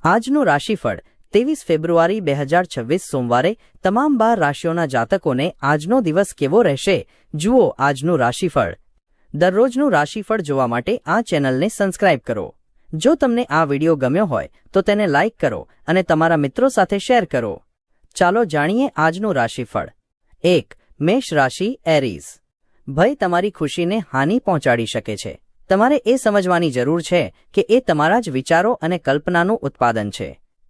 આજનું રાશિફળ 23 ફેબ્રુઆરી 2026 સોમવારે તમામ 12 રાશિઓના જાતકોને આજનો દિવસ કેવો રહેશે જુઓ આજનું રાશિફળ। દરરોજનું રાશિફળ જોવા માટે આ ચેનલને સબસ્ક્રાઇબ કરો। જો તમને આ વિડિયો ગમ્યો હોય તો તેને લાઇક કરો અને તમારા મિત્રો સાથે શેર કરો। ચાલો જાણીએ આજનું રાશિફળ। 1. મેષ રાશિ એરીઝ। ભય તમારી ખુશીને હાનિ પહોંચાડી શકે છે। તમારે એ સમજવાની જરૂર છે કે એ તમારા જ વિચારો અને કલ્પનાનું ઉત્પાદન છે।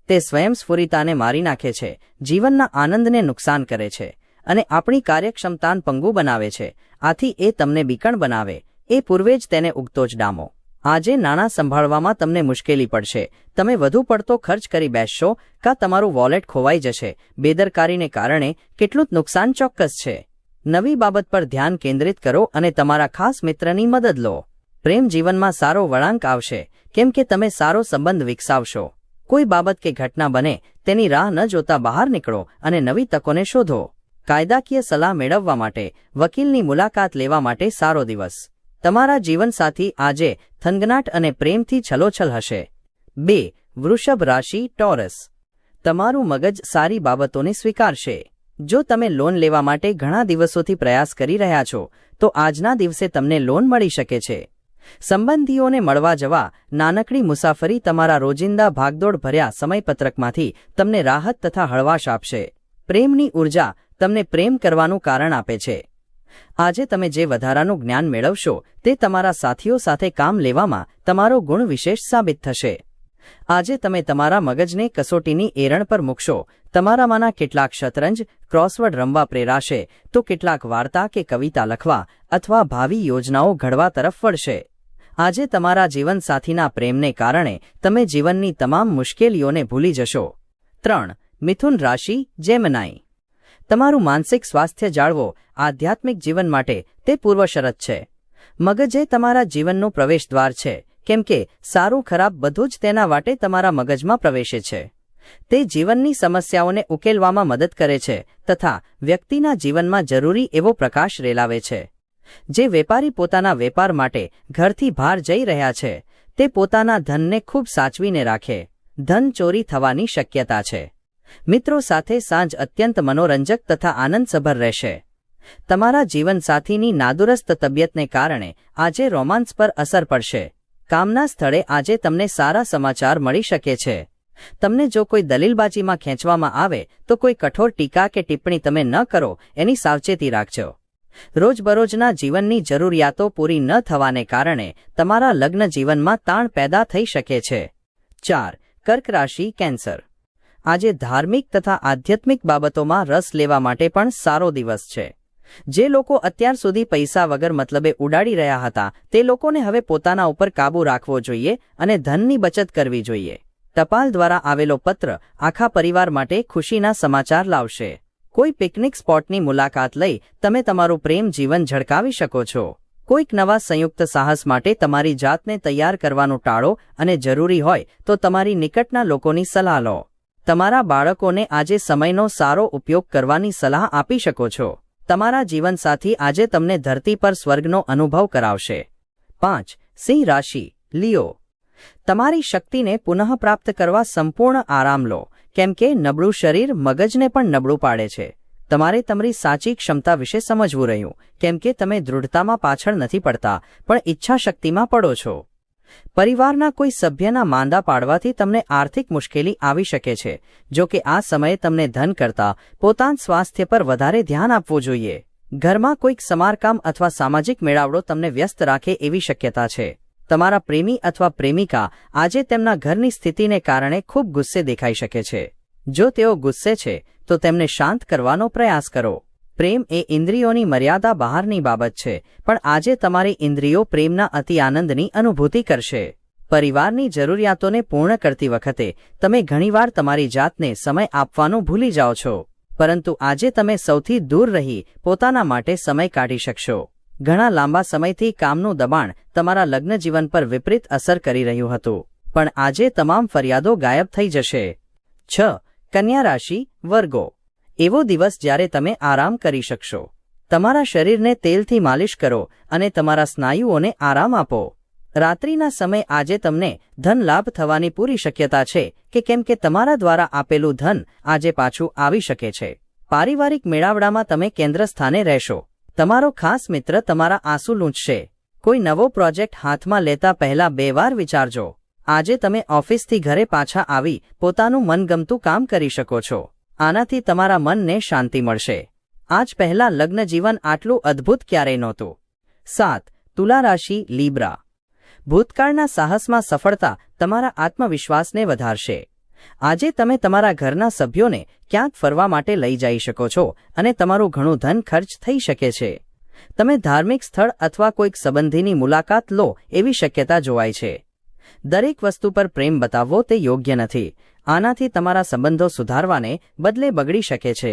તે સ્વયંસ્ફુરિતાને મારી નાખે છે, જીવનના આનંદને નુકસાન કરે છે અને આપણી કાર્યક્ષમતાને પંગુ બનાવે છે। આથી એ તમને બીકણ બનાવે એ પૂર્વે જ તેને ઉગતો જ ડામો। આજે નાણાં સંભાળવામાં તમને મુશ્કેલી પડશે। તમે વધુ પડતો ખર્ચ કરી બેસશો કાં તમારું વોલેટ ખોવાઈ જશે। બેદરકારીને કારણે કેટલું નુકસાન ચોક્કસ છે। નવી બાબત પર ધ્યાન કેન્દ્રિત કરો અને તમારા ખાસ મિત્રની મદદ લો। પ્રેમ જીવનમાં સારો વળાંક આવશે કેમ કે તમે સારો સંબંધ વિકસાવશો। કોઈ બાબત કે ઘટના બને તેની રાહ ન જોતા બહાર નીકળો અને નવી તકોને શોધો। કાયદાકીય સલાહ મેળવવા માટે વકીલની મુલાકાત લેવા માટે સારો દિવસ। તમારા જીવનસાથી આજે થનગનાટ અને પ્રેમથી છલોછલ હશે। 2. વૃષભ રાશિ ટોરસ। તમારું મગજ સારી બાબતોને સ્વીકારશે। જો તમે લોન લેવા માટે ઘણા દિવસોથી પ્રયાસ કરી રહ્યા છો તો આજના દિવસે તમને લોન મળી શકે છે। સંબંધીઓને મળવા જવા નાનકડી મુસાફરી તમારા રોજિંદા ભાગદોડ ભર્યા સમયપત્રકમાંથી તમને રાહત તથા હળવાશ આપશે। પ્રેમની ઉર્જા તમને પ્રેમ કરવાનું કારણ આપે છે। આજે તમે જે વધારાનું જ્ઞાન મેળવશો તે તમારા સાથીઓ સાથે કામ લેવામાં તમારો ગુણ વિશેષ સાબિત થશે। આજે તમે તમારા મગજને કસોટીની એરણ પર મૂકશો। તમારામાંના કેટલાક શતરંજ ક્રોસવર્ડ રમવા પ્રેરાશે તો કેટલાક વાર્તા કે કવિતા લખવા અથવા ભાવિ યોજનાઓ ઘડવા તરફ વળશે। આજે તમારા જીવનસાથીના પ્રેમને કારણે તમે જીવનની તમામ મુશ્કેલીઓને ભૂલી જશો। 3. મિથુન રાશિ જેમિનાઈ। તમારું માનસિક સ્વાસ્થ્ય જાળવો આધ્યાત્મિક જીવન માટે તે પૂર્વશરત છે। મગજ એ તમારા જીવનનું પ્રવેશદ્વાર છે કેમ કે સારું ખરાબ બધું જ તેના વાટે તમારા મગજમાં પ્રવેશે છે। તે જીવનની સમસ્યાઓને ઉકેલવામાં મદદ કરે છે તથા વ્યક્તિના જીવનમાં જરૂરી એવો પ્રકાશ રેલાવે છે। જે વેપારી પોતાના વેપાર માટે ઘરથી બહાર જઈ રહ્યા છે તે પોતાના ધનને ખૂબ સાચવીને રાખે। ધન ચોરી થવાની શક્યતા છે। મિત્રો સાથે સાંજ અત્યંત મનોરંજક તથા આનંદસભર રહેશે। તમારા જીવનસાથીની નાદુરસ્ત તબિયતને કારણે આજે રોમાન્સ પર અસર પડશે। કામના સ્થળે આજે તમને સારા સમાચાર મળી શકે છે। તમને જો કોઈ દલીલબાજીમાં ખેંચવામાં આવે તો કોઈ કઠોર ટીકા કે ટિપ્પણી તમે ન કરો એની સાવચેતી રાખજો। રોજબરોજના જીવનની જરૂરિયાતો પૂરી ન થવાને કારણે તમારા લગ્ન જીવનમાં તાણ પેદા થઈ શકે છે। 4. કર્ક રાશિ કેન્સર। આજે ધાર્મિક તથા આધ્યાત્મિક બાબતોમાં રસ લેવા માટે પણ સારો દિવસ છે। જે લોકો અત્યાર સુધી પૈસા વગર મતલબે ઉડાડી રહ્યા હતા તે લોકોને હવે પોતાના ઉપર કાબૂ રાખવો જોઈએ અને ધનની બચત કરવી જોઈએ। ટપાલ દ્વારા આવેલો પત્ર આખા પરિવાર માટે ખુશીના સમાચાર લાવશે। કોઈ પિકનિક સ્પોટની મુલાકાત લઈ તમે તમારું પ્રેમ જીવન ઝળકાવી શકો છો। કોઈક નવા સંયુક્ત સાહસ માટે તમારી જાતને તૈયાર કરવાનું ટાળો અને જરૂરી હોય તો તમારી નિકટના લોકોની સલાહ લો। તમારા બાળકોને આજે સમયનો સારો ઉપયોગ કરવાની સલાહ આપી શકો છો। તમારા જીવનસાથી આજે તમને ધરતી પર સ્વર્ગનો અનુભવ કરાવશે। 5. સિંહ રાશિ લિયો। તમારી શક્તિને પુનઃપ્રાપ્ત કરવા સંપૂર્ણ આરામ લો કેમ કે નબળું શરીર મગજને પણ નબળું પાડે છે। તમારે તમારી સાચી ક્ષમતા વિશે સમજવું રહ્યું કેમ કે તમે દૃઢતામાં પાછળ નથી પડતા પણ ઈચ્છાશક્તિમાં પડો છો। પરિવારના કોઈ સભ્યના માંદા પાડવાથી તમને આર્થિક મુશ્કેલી આવી શકે છે। જો કે આ સમયે તમને ધન કરતાં પોતાના સ્વાસ્થ્ય પર વધારે ધ્યાન આપવું જોઈએ। ઘરમાં કોઈક સમારકામ અથવા સામાજિક મેળાવડો તમને વ્યસ્ત રાખે એવી શક્યતા છે। તમારા પ્રેમી અથવા પ્રેમિકા આજે તેમના ઘરની સ્થિતિને કારણે ખૂબ ગુસ્સે દેખાઈ શકે છે। જો તેઓ ગુસ્સે છે તો તેમને શાંત કરવાનો પ્રયાસ કરો। પ્રેમ એ ઇન્દ્રિયોની મર્યાદા બહારની બાબત છે પણ આજે તમારી ઇન્દ્રિયો પ્રેમના અતિ આનંદની અનુભૂતિ કરશે। પરિવારની જરૂરિયાતોને પૂર્ણ કરતી વખતે તમે ઘણીવાર તમારી જાતને સમય આપવાનું ભૂલી જાઓ છો પરંતુ આજે તમે સૌથી દૂર રહી પોતાના માટે સમય કાઢી શકશો। ઘણા લાંબા સમયથી કામનું દબાણ તમારા લગ્ન જીવન પર વિપરીત અસર કરી રહ્યું હતું પણ આજે તમામ ફરિયાદો ગાયબ થઈ જશે। 6. કન્યા રાશિ વર્ગો। એવો દિવસ જ્યારે તમે આરામ કરી શકશો। તમારા શરીરને તેલથી માલિશ કરો અને તમારા સ્નાયુઓને આરામ આપો। રાત્રિના સમય આજે તમને ધન લાભ થવાની પૂરી શક્યતા છે કેમ કે તમારા દ્વારા આપેલું ધન આજે પાછું આવી શકે છે. પારિવારિક મેળાવડામાં તમે કેન્દ્ર સ્થાને રહેશો. તમારો ખાસ મિત્ર તમારા આંસુ લૂંટશે. કોઈ નવો પ્રોજેક્ટ હાથમાં લેતા પહેલા 2 વાર વિચારજો. આજે તમે ઓફિસથી ઘરે પાછા આવી પોતાનું મનગમતું કામ કરી શકો છો. આનાથી તમારા મનને શાંતિ મળશે. આજ પહેલા લગ્ન જીવન આટલું અદ્ભુત ક્યારેય નહોતું. 7. તુલા રાશિ લીબ્રા. ભૂતકાળના સાહસમાં સફળતા તમારા આત્મવિશ્વાસને વધારશે. આજે તમે તમારા ઘરના સભ્યોને ક્યાંક ફરવા માટે લઈ જઈ શકો છો અને તમારું ઘણું ધન ખર્ચ થઈ શકે છે. તમે ધાર્મિક સ્થળ અથવા કોઈક સંબંધીની મુલાકાત લો એવી શક્યતા જોવાય છે. દરેક વસ્તુ પર પ્રેમ બતાવવો તે યોગ્ય નથી. આનાથી તમારા સંબંધો સુધારવાને બદલે બગડી શકે છે.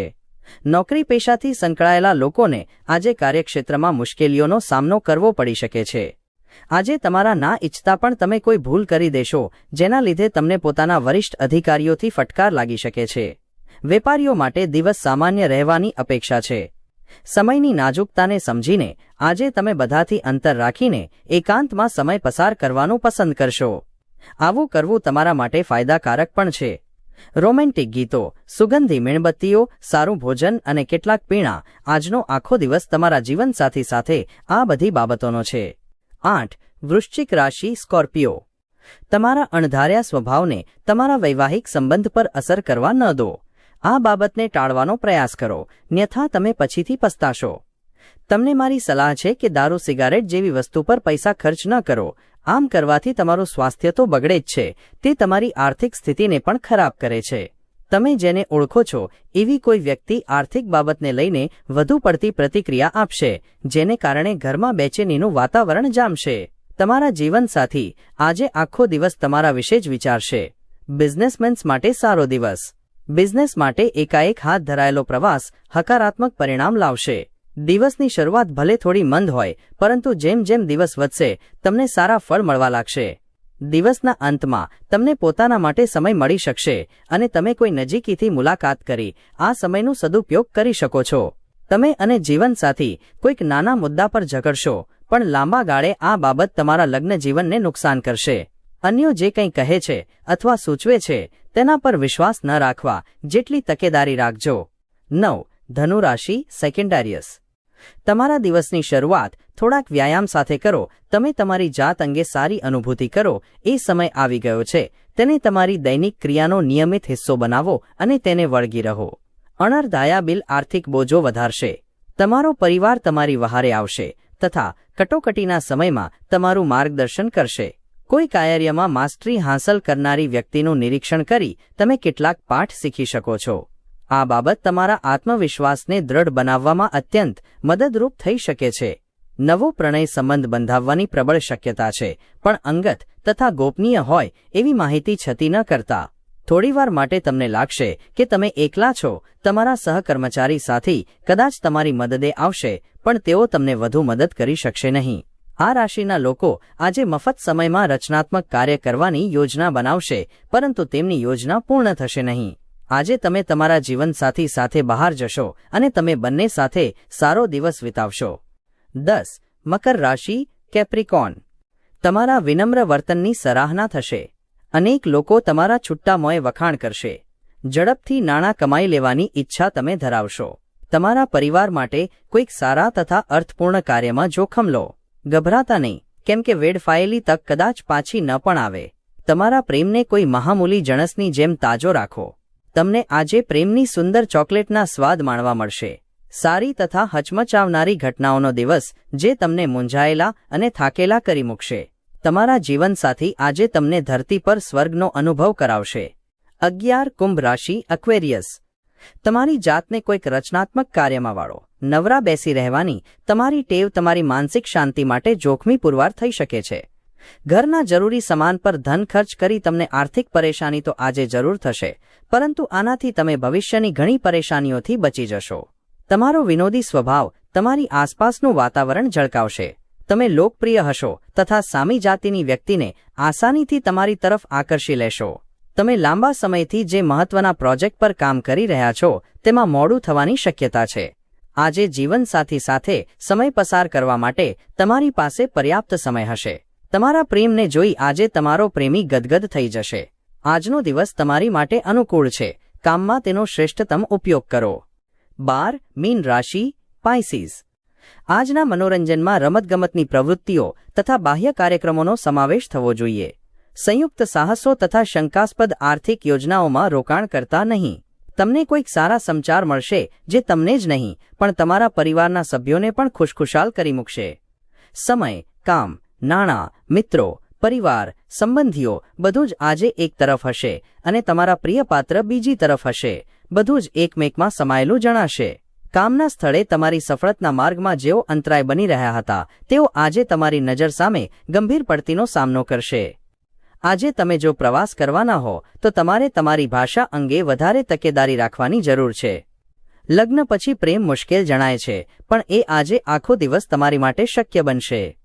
નોકરી પેશાથી સંકળાયેલા લોકોને આજે કાર્યક્ષેત્રમાં મુશ્કેલીઓનો સામનો કરવો પડી શકે છે. આજે તમારા ના ઈચ્છતા પણ તમે કોઈ ભૂલ કરી દેશો જેના લીધે તમને પોતાના વરિષ્ઠ અધિકારીઓથી ફટકાર લાગી શકે છે. વેપારીઓ માટે દિવસ સામાન્ય રહેવાની અપેક્ષા છે. સમયની નાજુકતાને સમજીને આજે તમે બધાથી અંતર રાખીને એકાંતમાં સમય પસાર કરવાનું પસંદ કરશો. આવું કરવું તમારા માટે ફાયદાકારક પણ છે. રોમેન્ટિક ગીતો, સુગંધી મીણબત્તીઓ, સારું ભોજન અને કેટલાક પીણા આજનો આખો દિવસ તમારા જીવનસાથી સાથે આ બધી બાબતોનો છે. 8. વૃશ્ચિક રાશિ સ્કોર્પિયો. તમારા અણધાર્યા સ્વભાવને તમારા વૈવાહિક સંબંધ પર અસર કરવા ન દો. આ બાબતને ટાળવાનો પ્રયાસ કરો, ન્યથા તમે પછીથી પસ્તાશો. તમને મારી સલાહ છે કે દારૂ સિગારેટ જેવી વસ્તુ પર પૈસા ખર્ચ ન કરો. આમ કરવાથી તમારું સ્વાસ્થ્ય તો બગડે જ છે, તે તમારી આર્થિક સ્થિતિને પણ ખરાબ કરે છે. તમે જેને ઓળખો છો એવી કોઈ વ્યક્તિ આર્થિક બાબતને લઈને વધુ પડતી પ્રતિક્રિયા આપશે, જેને કારણે ઘરમાં બેચેનીનું વાતાવરણ જામશે. તમારા જીવનસાથી આજે આખો દિવસ તમારા વિશે જ વિચારશે. બિઝનેસમેન્સ માટે સારો દિવસ. બિઝનેસ માટે એકાએક હાથ ધરાયેલો પ્રવાસ હકારાત્મક પરિણામ લાવશે. દિવસની શરૂઆત ભલે થોડી મંદ હોય, પરંતુ જેમ જેમ દિવસ વધશે તમને સારા ફળ મળવા લાગશે. દિવસના અંતમાં તમને પોતાના માટે સમય મળી શકશે અને તમે કોઈ નજીકીથી મુલાકાત કરી આ સમયનો સદુપયોગ કરી શકો છો. તમે અને જીવનસાથી કોઈક નાના મુદ્દા પર ઝઘડશો, પણ લાંબા ગાળે આ બાબત તમારા લગ્ન જીવનને નુકસાન કરશે. અન્યો જે કંઈ કહે છે અથવા સૂચવે છે તેના પર વિશ્વાસ ન રાખવા જેટલી તકેદારી રાખજો. 9. ધનુ રાશિ સેકન્ડારિયસ. તમારા દિવસની શરૂઆત થોડાક વ્યાયામ સાથે કરો. તમે તમારી જાત અંગે સારી અનુભૂતિ કરો એ સમય આવી ગયો છે. તેને તમારી દૈનિક ક્રિયાનો નિયમિત હિસ્સો બનાવો અને તેને વળગી રહો. અણધાર્યા બિલ આર્થિક બોજો વધારશે. તમારો પરિવાર તમારી વહારે આવશે તથા કટોકટીના સમયમાં તમારું માર્ગદર્શન કરશે. કોઈ કાર્યમાં માસ્ટરી હાંસલ કરનારી વ્યક્તિનું નિરીક્ષણ કરી તમે કેટલાક પાઠ શીખી શકો છો. આ બાબત તમારા આત્મવિશ્વાસને દ્રઢ બનાવવામાં અત્યંત મદદરૂપ થઈ શકે છે. નવો પ્રણય સંબંધ બંધાવવાની પ્રબળ શક્યતા છે, પણ અંગત તથા ગોપનીય હોય એવી માહિતી છતી ન કરતા. થોડીવાર માટે તમને લાગશે કે તમે એકલા છો. તમારા સહકર્મચારી સાથી કદાચ તમારી મદદે આવશે, પણ તેઓ તમને વધુ મદદ કરી શકશે નહીં. આ રાશિના લોકો આજે મફત સમયમાં રચનાત્મક કાર્ય કરવાની યોજના બનાવશે, પરંતુ તેમની યોજના પૂર્ણ થશે નહીં. આજે તમે તમારા જીવનસાથી સાથે બહાર જશો અને તમે બંને સાથે સારો દિવસ વિતાવશો. 10. મકર રાશિ કેપ્રિકોર્ન. તમારા વિનમ્ર વર્તનની સરાહના થશે. અનેક લોકો તમારા છુટ્ટા મોંએ વખાણ કરશે. ઝડપથી નાણાં કમાઈ લેવાની ઈચ્છા તમે ધરાવશો. તમારા પરિવાર માટે કોઈક સારા તથા અર્થપૂર્ણ કાર્યમાં જોખમ લો. ગભરાતા નહીં, કેમ કે વેડફાયેલી તક કદાચ પાછી ન પણ આવે. તમારા પ્રેમને કોઈ મહામૂલી જણસની જેમ તાજો રાખો. તમને આજે પ્રેમની સુંદર ચોકલેટના સ્વાદ માણવા મળશે. સારી તથા હચમચાવનારી ઘટનાઓનો દિવસ જે તમને મૂંઝાયેલા અને થાકેલા કરી મૂકશે. તમારા જીવનસાથી આજે તમને ધરતી પર સ્વર્ગનો અનુભવ કરાવશે. 11. કુંભ રાશિ અક્વેરિયસ. તમારી જાતને કોઈક રચનાત્મક કાર્યમાં વાળો. નવરા બેસી રહેવાની તમારી ટેવ તમારી માનસિક શાંતિ માટે જોખમી પુરવાર થઈ શકે છે. ઘરના જરૂરી સામાન પર ધન ખર્ચ કરી તમને આર્થિક પરેશાની તો આજે જરૂર થશે, પરંતુ આનાથી તમે ભવિષ્યની ઘણી પરેશાનીઓથી બચી જશો. તમારો વિનોદી સ્વભાવ તમારી આસપાસનું વાતાવરણ ઝળકાવશે. તમે લોકપ્રિય હશો તથા સામી જાતિની વ્યક્તિને આસાનીથી તમારી તરફ આકર્ષી લેશો. તમે લાંબા સમયથી જે મહત્વના પ્રોજેક્ટ પર કામ કરી રહ્યા છો તેમાં મોડું થવાની શક્યતા છે. આજે જીવનસાથી સાથે સમય પસાર કરવા માટે તમારી પાસે પર્યાપ્ત સમય હશે. તમારા પ્રેમને જોઈ આજે તમારો પ્રેમી ગદગદ થઈ જશે. આજનો દિવસ તમારી માટે અનુકૂળ છે. કામમાં તેનો શ્રેષ્ઠતમ ઉપયોગ કરો. 12 મીન રાશિ પાઇસીસ. આજના મનોરંજનમાં રમતગમતની પ્રવૃત્તિઓ તથા બાહ્ય કાર્યક્રમોનો સમાવેશ થવો જોઈએ. સંયુક્ત સાહસો તથા શંકાસ્પદ આર્થિક યોજનાઓમાં રોકાણ કરતા નહીં. તમને કોઈક સારા સમાચાર મળશે જે તમને જ નહીં પણ તમારા પરિવારના સભ્યોને પણ ખુશખુશાલ કરી મૂકશે. સમય, કામ, નાણાં, મિત્રો, પરિવાર, સંબંધીઓ બધું જ આજે એક તરફ હશે અને તમારા પ્રિય પાત્ર બીજી તરફ હશે. બધું જ એકમેકમાં સમાયેલું જણાશે. કામના સ્થળે તમારી સફળતાના માર્ગમાં જેઓ અંતરાય બની રહ્યા હતા તેઓ આજે તમારી નજર સામે ગંભીર પડતીનો સામનો કરશે. આજે તમે જો પ્રવાસ કરવાના હો તો તમારે તમારી ભાષા અંગે વધારે તકેદારી રાખવાની જરૂર છે. લગ્ન પછી પ્રેમ મુશ્કેલ જણાય છે પણ એ આજે આખો દિવસ તમારી માટે શક્ય બનશે.